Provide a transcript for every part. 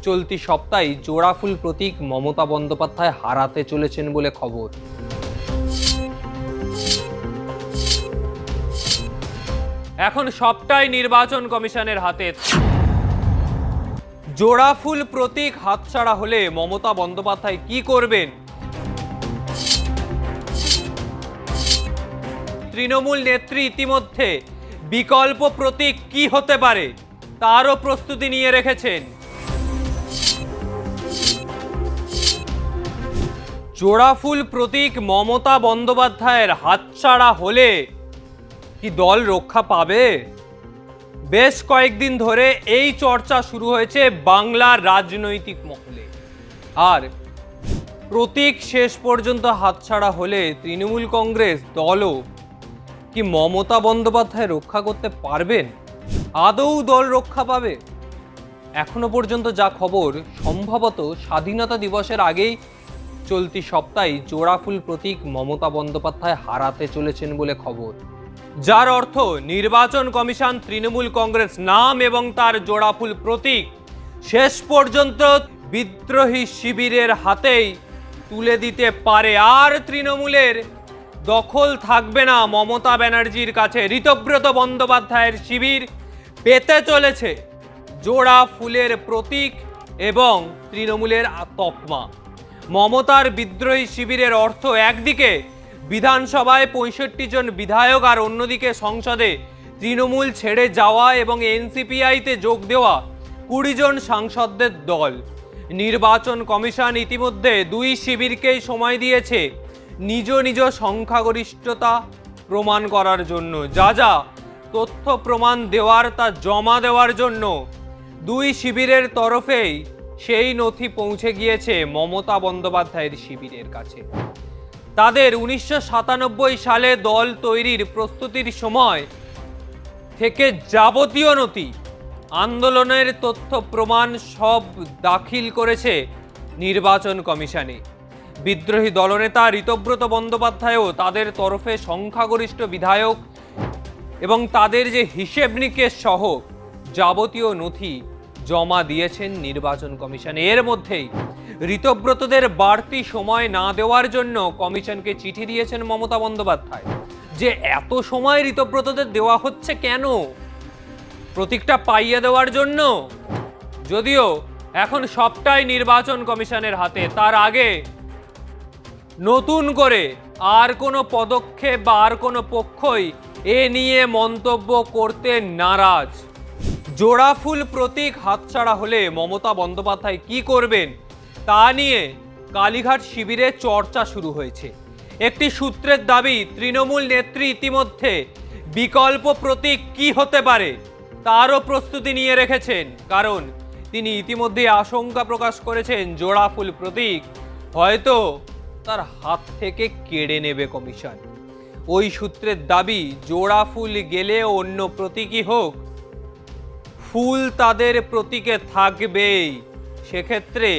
চলতি সপ্তাহে জোড়াফুল প্রতীক মমতা বন্দ্যোপাধ্যায় হারাতে চলেছেন বলে খবর। এখন সবটাই নির্বাচন কমিশনের হাতে। জোড়াফুল প্রতীক হাতছাড়া হলে মমতা বন্দ্যোপাধ্যায় কি করবেন? তৃণমূল নেত্রী ইতিমধ্যে বিকল্প প্রতীক কি হতে পারে তারও প্রস্তুতি নিয়ে রেখেছেন। জোড়াফুল প্রতীক মমতা বন্দ্যোপাধ্যায়ের হাতছাড়া হলে কি দল রক্ষা পাবে? বেশ কয়েকদিন ধরে এই চর্চা শুরু হয়েছে বাংলার রাজনৈতিক মহলে। আর প্রতীক শেষ পর্যন্ত হাতছাড়া হলে তৃণমূল কংগ্রেস দলও কি মমতা বন্দ্যোপাধ্যায় রক্ষা করতে পারবেন? আদৌ দল রক্ষা পাবে? এখনো পর্যন্ত যা খবর, সম্ভবত স্বাধীনতা দিবসের আগেই চলতি সপ্তাহে জোড়াফুল প্রতীক মমতা বন্দ্যোপাধ্যায় হারাতে চলেছেন বলে খবর। যার অর্থ নির্বাচন কমিশন তৃণমূল কংগ্রেস নাম এবং তার জোড়াফুল প্রতীক শেষ পর্যন্ত বিদ্রোহী শিবিরের হাতেই তুলে দিতে পারে। আর তৃণমূলের দখল থাকবে না মমতা ব্যানার্জির কাছে। ঋতব্রত বন্দ্যোপাধ্যায়ের শিবির পেতে চলেছে জোড়া ফুলের প্রতীক এবং তৃণমূলের তকমা। মমতার বিদ্রোহী শিবিরের অর্থ একদিকে বিধানসভায় 65 জন বিধায়ক আর অন্যদিকে সংসদে তৃণমূল ছেড়ে যাওয়া এবং এনসিপিআইতে যোগ দেওয়া 20 জন সাংসদদের দল। নির্বাচন কমিশন ইতিমধ্যে দুই শিবিরকেই সময় দিয়েছে নিজ নিজ সংখ্যাগরিষ্ঠতা প্রমাণ করার জন্য। যা যা তথ্য প্রমাণ দেওয়ার তা জমা দেওয়ার জন্য দুই শিবিরের তরফেই সেই নথি পৌঁছে গিয়েছে মমতা বন্দ্যোপাধ্যায়ের শিবিরের কাছে। তাদের 1997 সালে দল তৈরির প্রস্তুতির সময় থেকে যাবতীয় নথি, আন্দোলনের তথ্য প্রমাণ সব দাখিল করেছে নির্বাচন কমিশনে। বিদ্রোহী দলনেতা ঋতব্রত বন্দ্যোপাধ্যায়ও তাদের তরফে সংখ্যাগরিষ্ঠ বিধায়ক এবং তাদের যে হিসেব নিকেশ সহ যাবতীয় নথি জমা দিয়েছেন নির্বাচন কমিশনে। এর মধ্যেই ঋতব্রতদের বাড়তি সময় না দেওয়ার জন্য কমিশনকে চিঠি দিয়েছেন মমতা বন্দ্যোপাধ্যায়। যে এত সময় ঋতব্রতদের দেওয়া হচ্ছে কেন? প্রতীকটা পাইয়ে দেওয়ার জন্য? যদিও এখন সবটাই নির্বাচন কমিশনের হাতে। তার আগে নতুন করে আর কোনো পদক্ষেপ বা আর কোনো পক্ষই এ নিয়ে মন্তব্য করতে নারাজ। জোড়াফুল প্রতীক হাতছাড়া হলে মমতা বন্দ্যোপাধ্যায় কি করবেন তা নিয়ে কালীঘাট শিবিরে চর্চা শুরু হয়েছে। একটি সূত্রের দাবি, তৃণমূল নেত্রী ইতিমধ্যে বিকল্প প্রতীক কি হতে পারে তারও প্রস্তুতি নিয়ে রেখেছেন। কারণ তিনি ইতিমধ্যে আশঙ্কা প্রকাশ করেছেন জোড়াফুল প্রতীক হয়তো তার হাত থেকে কেড়ে নেবে কমিশন। ওই সূত্রের দাবি, জোড়াফুল গেলে অন্য প্রতীকই হোক, ফুল তাদের প্রতীকে থাকবেই। সেক্ষেত্রে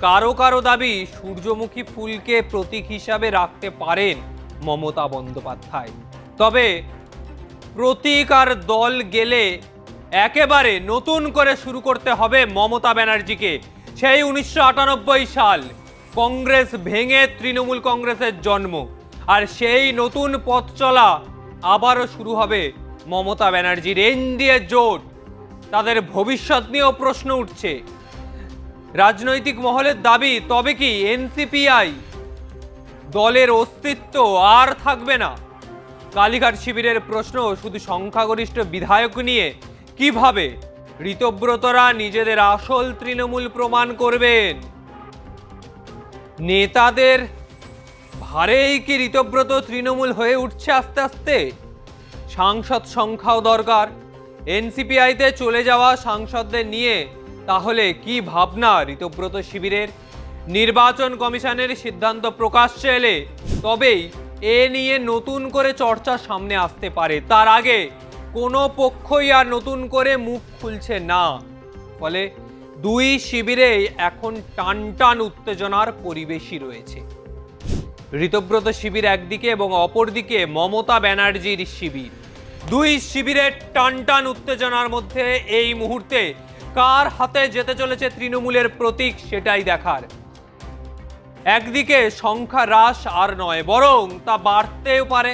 কারো কারো দাবি সূর্যমুখী ফুলকে প্রতীক হিসাবে রাখতে পারেন মমতা বন্দ্যোপাধ্যায়। তবে প্রতীক আর দল গেলে একেবারে নতুন করে শুরু করতে হবে মমতা ব্যানার্জিকে। সেই 1998 সাল কংগ্রেস ভেঙে তৃণমূল কংগ্রেসের জন্ম, আর সেই নতুন পথ চলা আবারও শুরু হবে মমতা ব্যানার্জির। এনডিএ জোট, তাদের ভবিষ্যৎ নিয়েও প্রশ্ন উঠছে। রাজনৈতিক মহলের দাবি, তবে কি এনসিপিআই দলের অস্তিত্ব আর থাকবে না? কালীঘাট শিবিরের প্রশ্ন, শুধু সংখ্যাগরিষ্ঠ বিধায়ক নিয়ে কিভাবে ঋতব্রতরা নিজেদের আসল তৃণমূল প্রমাণ করবেন? নেতাদের ভারেই কি ঋতব্রত তৃণমূল হয়ে উঠছে আস্তে আস্তে? সাংসদ সংখ্যাও দরকার। এনসিপিআইতে চলে যাওয়া সাংসদদের নিয়ে তাহলে কি ভাবনা ঋতব্রত শিবিরের? নির্বাচন কমিশনের সিদ্ধান্ত প্রকাশ্যে এলে তবেই এ নিয়ে নতুন করে চর্চা সামনে আসতে পারে। তার আগে কোনো পক্ষই আর নতুন করে মুখ খুলছে না। ফলে দুই শিবিরেই এখন টানটান উত্তেজনার পরিবেশই রয়েছে। ঋতব্রত শিবির একদিকে এবং অপরদিকে মমতা ব্যানার্জির শিবির। দুই শিবিরের টানটান উত্তেজনার মধ্যে এই মুহূর্তে কার হাতে যেতে চলেছে তৃণমূলের প্রতীক সেটাই দেখার। একদিকে সংখ্যা হ্রাস আর নয়, বরং তা বাড়তেও পারে,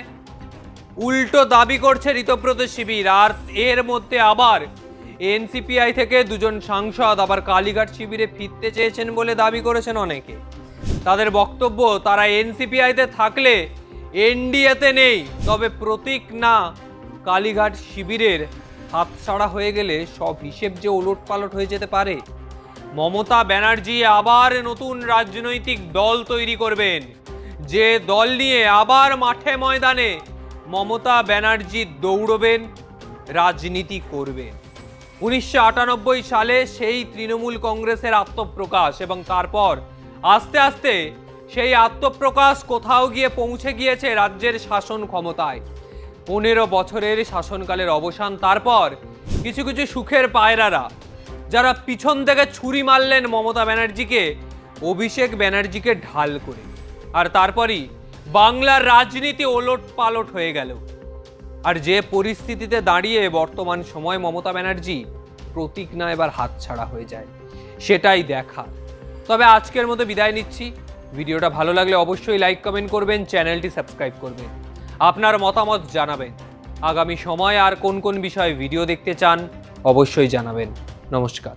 উল্টো দাবি করছে ঋতব্রত শিবির। আর এর মধ্যে আবার এনসিপিআই থেকে দুজন সাংসদ আবার কালীঘাট শিবিরে ফিরতে চেয়েছেন বলে দাবি করেছেন অনেকে। তাদের বক্তব্য, তারা এনসিপিআইতে থাকলে এনডিএতে নেই, তবে প্রতীক না কালীঘাট শিবিরের হাতছাড়া হয়ে গেলে সব হিসেব যে ওলটপালট হয়ে যেতে পারে। মমতা ব্যানার্জি আবার নতুন রাজনৈতিক দল তৈরি করবেন, যে দল নিয়ে আবার মাঠে ময়দানে মমতা ব্যানার্জি দৌড়বেন, রাজনীতি করবেন। 1998 সালে সেই তৃণমূল কংগ্রেসের আত্মপ্রকাশ, এবং তারপর আস্তে আস্তে সেই আত্মপ্রকাশ কোথাও গিয়ে পৌঁছে গিয়েছে রাজ্যের শাসন ক্ষমতায়। 15 বছরের শাসনকালের অবসান, তারপর কিছু কিছু সুখের পায়রারা যারা পিছন থেকে ছুরি মারলেন মমতা ব্যানার্জিকে, অভিষেক ব্যানার্জিকে ঢাল করে, আর তারপরই বাংলার রাজনীতি ওলট পালট হয়ে গেল। আর যে পরিস্থিতিতে দাঁড়িয়ে বর্তমান সময় মমতা ব্যানার্জি প্রতীক না এবার হাতছাড়া হয়ে যায়, সেটাই দেখা। তবে আজকের মতো বিদায় নিচ্ছি। ভিডিওটা ভালো লাগলে অবশ্যই লাইক কমেন্ট করবেন, চ্যানেলটি সাবস্ক্রাইব করবেন, আপনার মতামত জানাবেন। আগামী সময় আর কোন কোন বিষয়ে ভিডিও দেখতে চান অবশ্যই জানাবেন। নমস্কার।